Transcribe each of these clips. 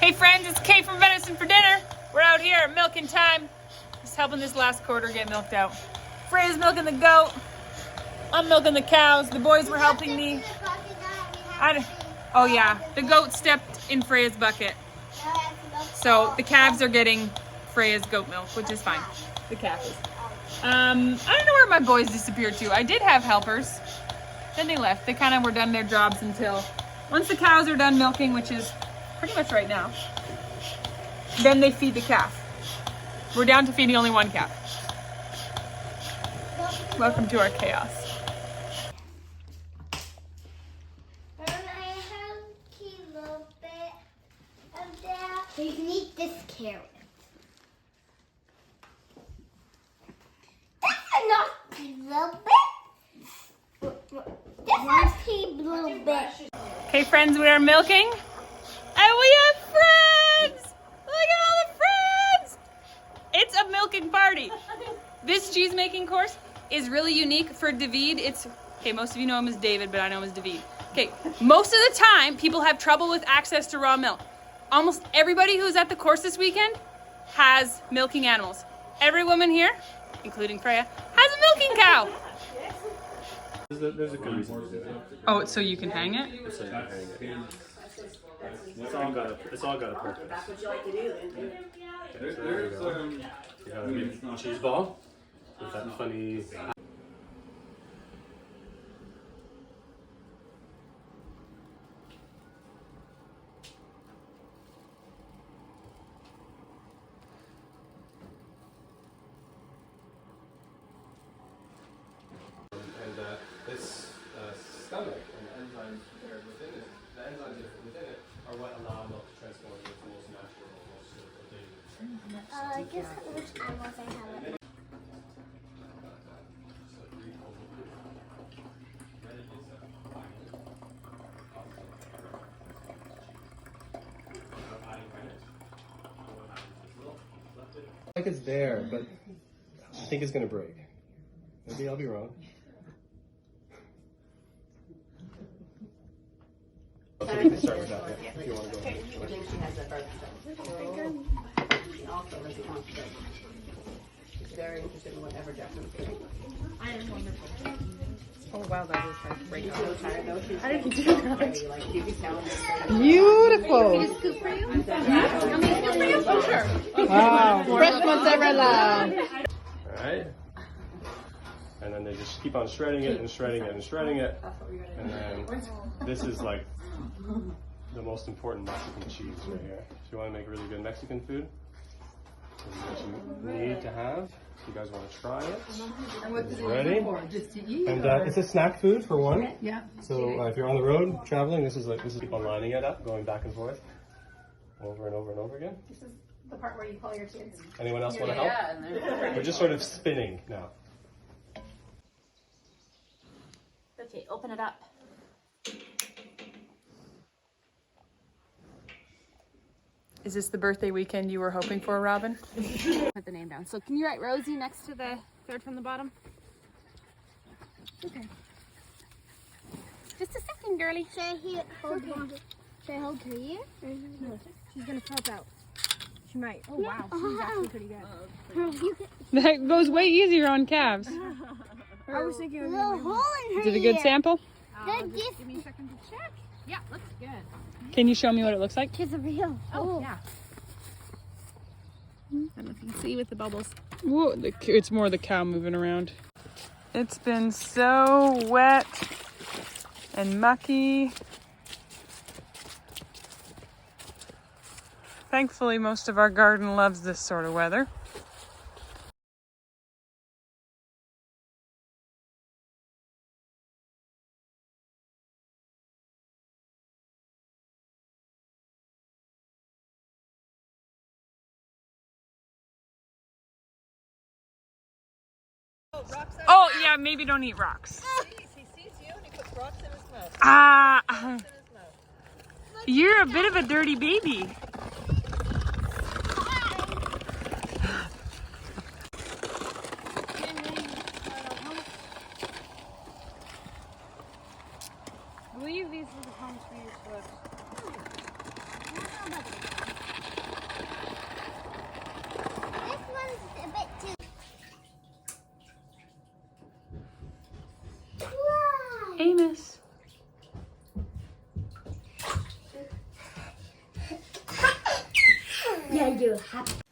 Hey friends, it's Kate from Venison for dinner. We're out here at milking time. Just helping this last quarter get milked out. Freya's milking the goat. I'm milking the cows. The boys were helping me. Oh yeah, the goat stepped in Freya's bucket. So the calves are getting Freya's goat milk, which is fine. The calf is. I don't know where my boys disappeared to. I did have helpers. Then they left. They kind of were done their jobs until once the cows are done milking, which is pretty much right now, then they feed the calf. We're down to feeding only one calf. Welcome to our chaos. You can eat this carrot. That's enough little bit. That's a little bit. Okay, friends, we are milking. And we have friends! Look at all the friends! It's a milking party. This cheese making course is really unique for David. Okay, most of you know him as David, but I know him as David. Okay, most of the time, people have trouble with access to raw milk. Almost everybody who's at the course this weekend has milking animals. Every woman here, including Freya, has a milking cow. There's a good reason to do it. Oh, it's so you can hang it? So you can hang it. It's all got a purpose. That's what you like to do. Okay, so there you go. You got a cheese ball with that funny. This stomach and the enzymes that are within it, the enzymes that are within it are what allow milk to transform into the most natural, most thing. Guess which animals I have. Like it's there, but I think it's gonna break. Maybe I'll be wrong. Okay, we can start with that. Yeah, if you want to go ahead. I think she has a birth She also lives in homestead. She's very interested in whatever Jackson's doing. I am wonderful. Oh wow, that is like great. So tired though. She's How did you do that? like, you can tell Beautiful. scoop for you? Oh, sure. Wow. Fresh mozzarella. Alright. And then they just keep on shredding it and shredding it and shredding it. And then this is like the most important Mexican cheese right here. If you want to make really good Mexican food, this is what you need to have. If you guys want to try it. It's ready. And it's a snack food for one. Yeah. So if you're on the road traveling, this is people lining it up, going back and forth, over and over and over again. This is the part where you call your kids. Anyone else want to help? We're just sort of spinning now. Okay, open it up. Is this the birthday weekend you were hoping for, Robin? Put the name down. So can you write Rosie next to the third from the bottom? Okay. Just a second, girly. Should I hold her ear? No, she's gonna pop out. She might. Oh wow, she's actually pretty good. That goes way easier on calves. I was thinking a little hole in her Is it a good sample? Just give me a second to check. Yeah, looks good. Can you show me what it looks like? It's a real Oh, yeah. I don't know if you can see with the bubbles. Whoa, it's more the cow moving around. It's been so wet and mucky. Thankfully, most of our garden loves this sort of weather. Oh, yeah, maybe don't eat rocks. He sees you and he puts rocks in his mouth. Ah, you're a bit of a dirty baby. I believe these are the homes we used to live. Yeah, you have.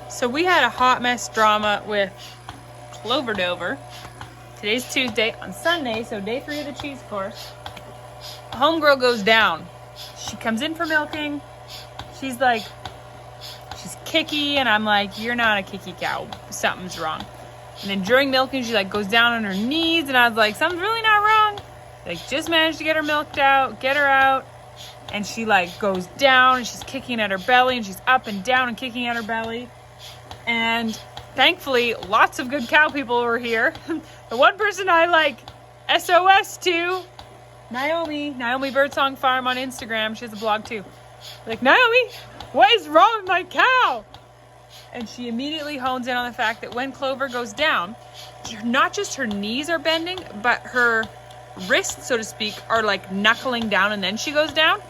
So we had a hot mess drama with Clover Dover. Today's Tuesday. On Sunday, so day 3 of the cheese course, homegirl goes down. She comes in for milking. She's kicky, and I'm like, you're not a kicky cow. Something's wrong. And then during milking, she goes down on her knees, and I was like, something's really not wrong. Just managed to get her milked out, get her out. And she goes down, and she's kicking at her belly, and she's up and down and kicking at her belly. And thankfully, lots of good cow people were here. The one person I SOS to, Naomi Birdsong Farm on Instagram. She has a blog too. Naomi, what is wrong with my cow? And she immediately hones in on the fact that when Clover goes down, not just her knees are bending, but her wrists, so to speak, are knuckling down, and then she goes down.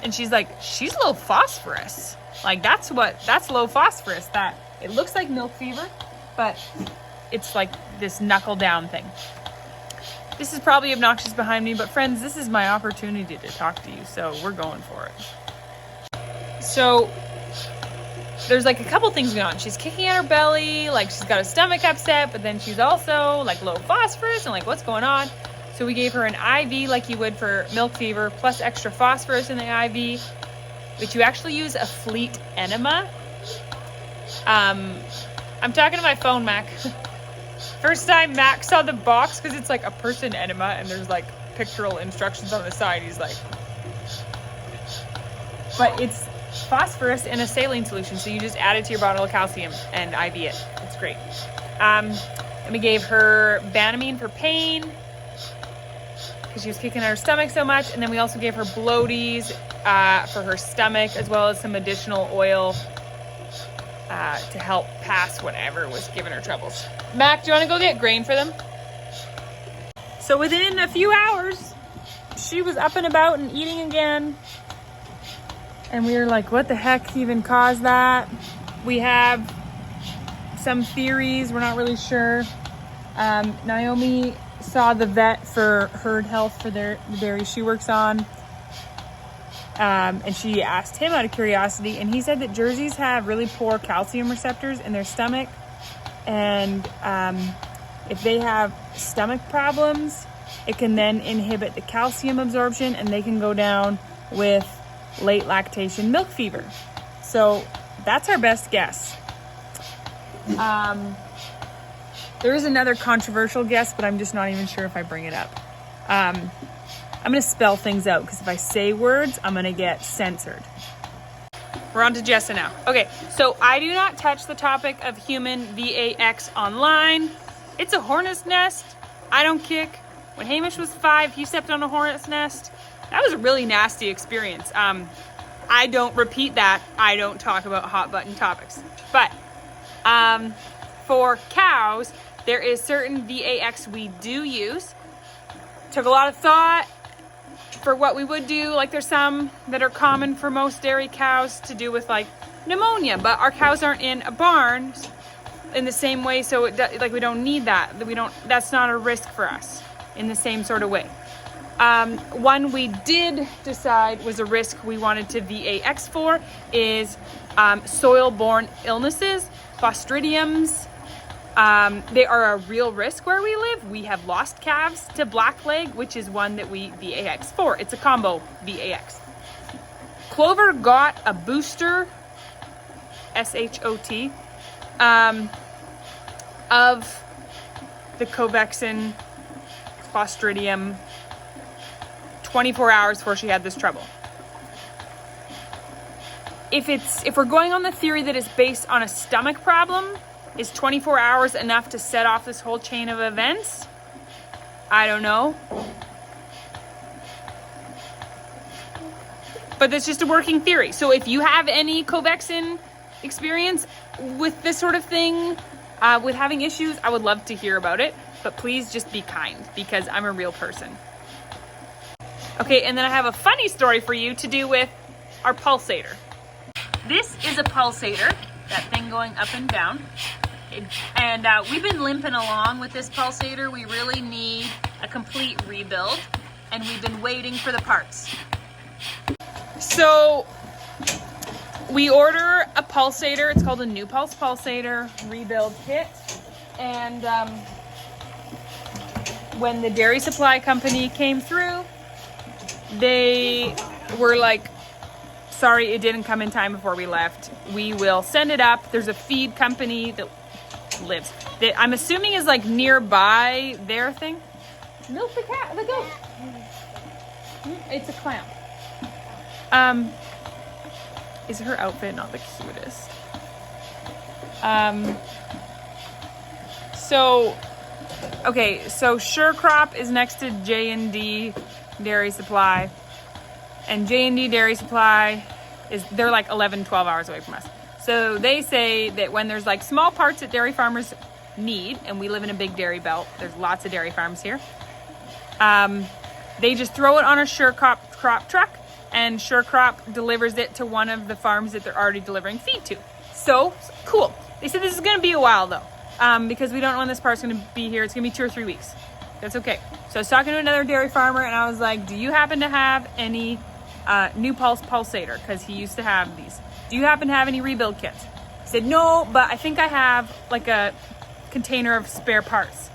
And she's she's low phosphorus. That's low phosphorus. That it looks like milk fever, but it's this knuckle down thing. This is probably obnoxious behind me, but friends, this is my opportunity to talk to you, so we're going for it. So there's a couple things going on. She's kicking at her belly, she's got a stomach upset, but then she's also low phosphorus, and what's going on? So we gave her an IV like you would for milk fever, plus extra phosphorus in the IV, but you actually use a fleet enema. I'm talking to my phone, Mac. First time Mac saw the box, because it's a person enema, and there's pictorial instructions on the side. He's but it's phosphorus in a saline solution, so you just add it to your bottle of calcium and IV it. It's great. And we gave her Banamine for pain, because she was kicking at her stomach so much, and then we also gave her bloaties for her stomach, as well as some additional oil to help pass whatever was giving her troubles. Mac, do you want to go get grain for them? So within a few hours, she was up and about and eating again. And we were like, what the heck even caused that? We have some theories, we're not really sure. Naomi saw the vet for herd health for the dairy she works on. And she asked him out of curiosity, and he said that Jerseys have really poor calcium receptors in their stomach. And if they have stomach problems, it can then inhibit the calcium absorption, and they can go down with late lactation milk fever. So that's our best guess. There is another controversial guess, but I'm just not even sure if I bring it up. I'm going to spell things out, because if I say words, I'm going to get censored. We're on to Jessa now. Okay, so I do not touch the topic of human VAX online. It's a hornet's nest. I don't kick. When Hamish was 5, he stepped on a hornet's nest. That was a really nasty experience. I don't repeat that. I don't talk about hot button topics. But for cows, there is certain VAX we do use. Took a lot of thought for what we would do. There's some that are common for most dairy cows to do with pneumonia, but our cows aren't in a barn in the same way, so we don't need that. That's not a risk for us in the same sort of way. One we did decide was a risk we wanted to VAX for is soil-borne illnesses, Clostridiums. They are a real risk where we live. We have lost calves to blackleg, which is one that we VAX for. It's a combo VAX. Clover got a booster, SHOT, of the Covexin Clostridium 24 hours before she had this trouble. If we're going on the theory that it's based on a stomach problem, is 24 hours enough to set off this whole chain of events? I don't know. But that's just a working theory. So if you have any Covexin experience with this sort of thing, with having issues, I would love to hear about it. But please just be kind, because I'm a real person. Okay, and then I have a funny story for you to do with our pulsator. This is a pulsator, that thing going up and down. And we've been limping along with this pulsator. We really need a complete rebuild, and we've been waiting for the parts. So we order a pulsator. It's called a New Pulse pulsator rebuild kit. And when the dairy supply company came through, they were like, sorry, it didn't come in time before we left. We will send it up. There's a feed company that lives, that I'm assuming is like nearby their thing. Milk the cat, the goat. It's a clown. Is her outfit not the cutest? So Sure Crop is next to J&D Dairy Supply. And J&D Dairy Supply they're like 11, 12 hours away from us. So they say that when there's like small parts that dairy farmers need, and we live in a big dairy belt, there's lots of dairy farms here, they just throw it on a Sure Crop truck, and Sure Crop delivers it to one of the farms that they're already delivering feed to. So, cool. They said this is going to be a while though, because we don't know when this part's going to be here. It's going to be 2 or 3 weeks. That's okay. So I was talking to another dairy farmer, and I was like, do you happen to have any New Pulse pulsator? Because he used to have these. Do you happen to have any rebuild kits? He said, no, but I think I have like a container of spare parts,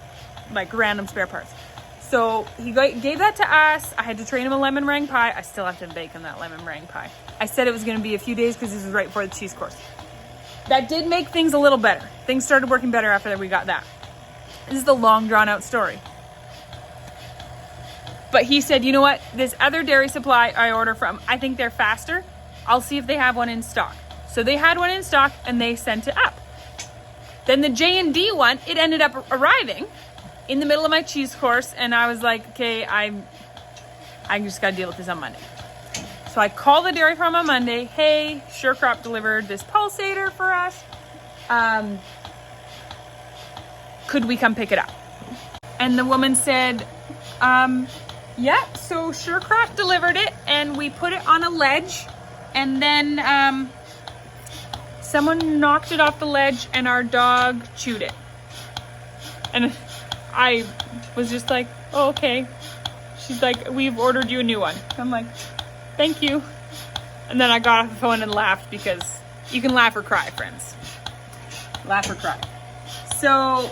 like random spare parts. So he gave that to us. I had to train him a lemon meringue pie. I still have to bake him that lemon meringue pie. I said it was going to be a few days because this was right before the cheese course. That did make things a little better. Things started working better after we got that. This is the long drawn out story. But he said, you know what? This other dairy supply I order from, I think they're faster. I'll see if they have one in stock. So they had one in stock and they sent it up. Then the J&D one, it ended up arriving in the middle of my cheese course, and I was like, okay, I just gotta deal with this on Monday. So I called the dairy farm on Monday. Hey, Sure Crop delivered this pulsator for us. Could we come pick it up? And the woman said, yeah, so Sure Crop delivered it, and we put it on a ledge, and then someone knocked it off the ledge, and our dog chewed it. And I was just like, oh, okay. She's like, we've ordered you a new one. I'm like, thank you. And then I got off the phone and laughed, because you can laugh or cry, friends. Laugh or cry. So,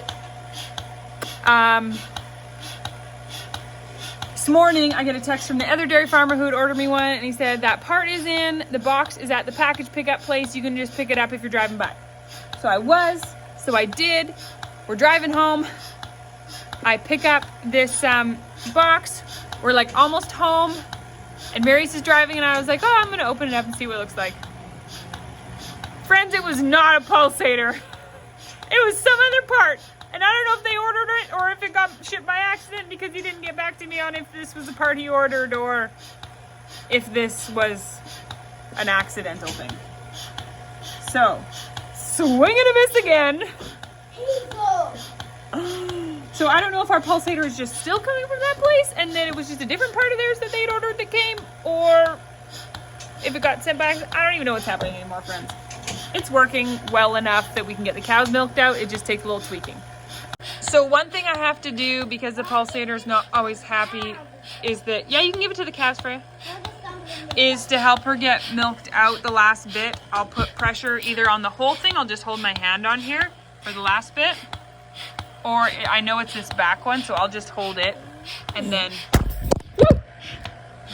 this morning I get a text from the other dairy farmer who had ordered me one, and he said, that part is in, the box is at the package pickup place. You can just pick it up if you're driving by. So I did. We're driving home. I pick up this box. We're like almost home, and Marius is driving, and I was like, oh, I'm gonna open it up and see what it looks like. Friends, it was not a pulsator. It was some other part, and I don't know if they ordered it or if it got shipped by accident, because he didn't get back to me on if this was the part he ordered or if this was an accidental thing. So, swing and a miss again. So I don't know if our pulsator is just still coming from that place, and then it was just a different part of theirs that they'd ordered that came, or if it got sent back. I don't even know what's happening anymore, friends. It's working well enough that we can get the cows milked out. It just takes a little tweaking. So one thing I have to do, because the pulsator is not always happy, is that, yeah, you can give it to the calves, Freya, is to help her get milked out the last bit. I'll put pressure either on the whole thing. I'll just hold my hand on here for the last bit. Or I know it's this back one, so I'll just hold it and then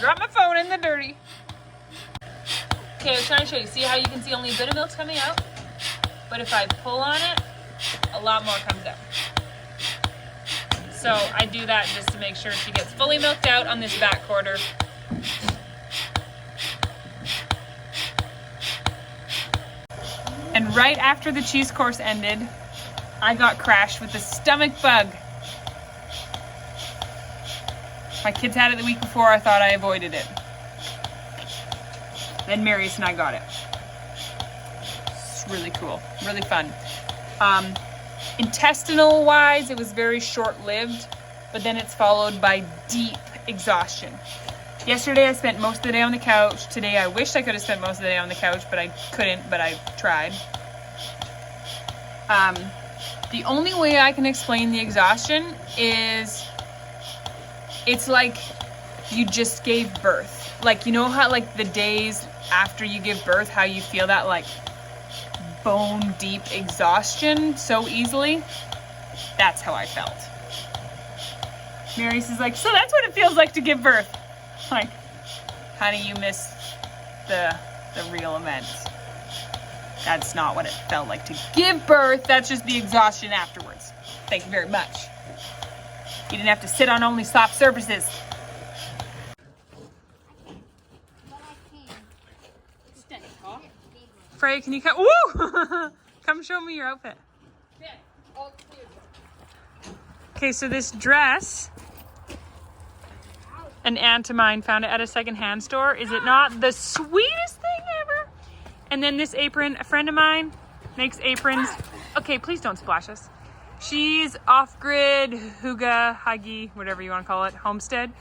drop my phone in the dirty. Okay, I was trying to show you. See how you can see only a bit of milk's coming out? But if I pull on it, a lot more comes out. So I do that just to make sure she gets fully milked out on this back quarter. And right after the cheese course ended, I got crashed with a stomach bug. My kids had it the week before. I thought I avoided it. Then Marius and I got it. It's really cool, really fun. Intestinal wise, it was very short-lived, but then it's followed by deep exhaustion. Yesterday I spent most of the day on the couch. Today I wished I could have spent most of the day on the couch, but I couldn't, but I tried. The only way I can explain the exhaustion is it's like you just gave birth. Like, you know how like the days after you give birth, how you feel that like bone deep exhaustion so easily? That's how I felt. Marius is like, so that's what it feels like to give birth. Like, honey, you missed the real event. That's not what it felt like to give birth. That's just the exhaustion afterwards. Thank you very much. You didn't have to sit on only soft surfaces. Freya, can you come? Woo! Come show me your outfit. Okay, so this dress, an aunt of mine found it at a secondhand store. Is it not the sweetest thing ever? And then this apron, a friend of mine makes aprons. Okay, please don't splash us. She's off-grid, huggy, whatever you want to call it, homestead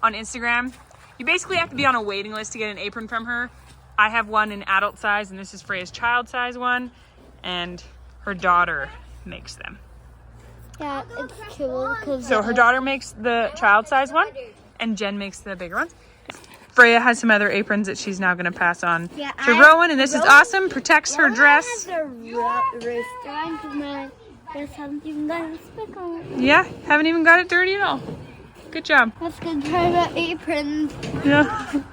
on Instagram. You basically have to be on a waiting list to get an apron from her. I have one in adult size, and this is Freya's child size one, and her daughter makes them. Yeah, it's cool because. So her daughter makes the child size one, and Jen makes the bigger ones. Freya has some other aprons that she's now going to pass on to Rowan, and this is awesome. Protects her dress. Rooster on because my dress hasn't even got a speck on it. Yeah, haven't even got it dirty at all. Good job. Let's go try about aprons. Yeah.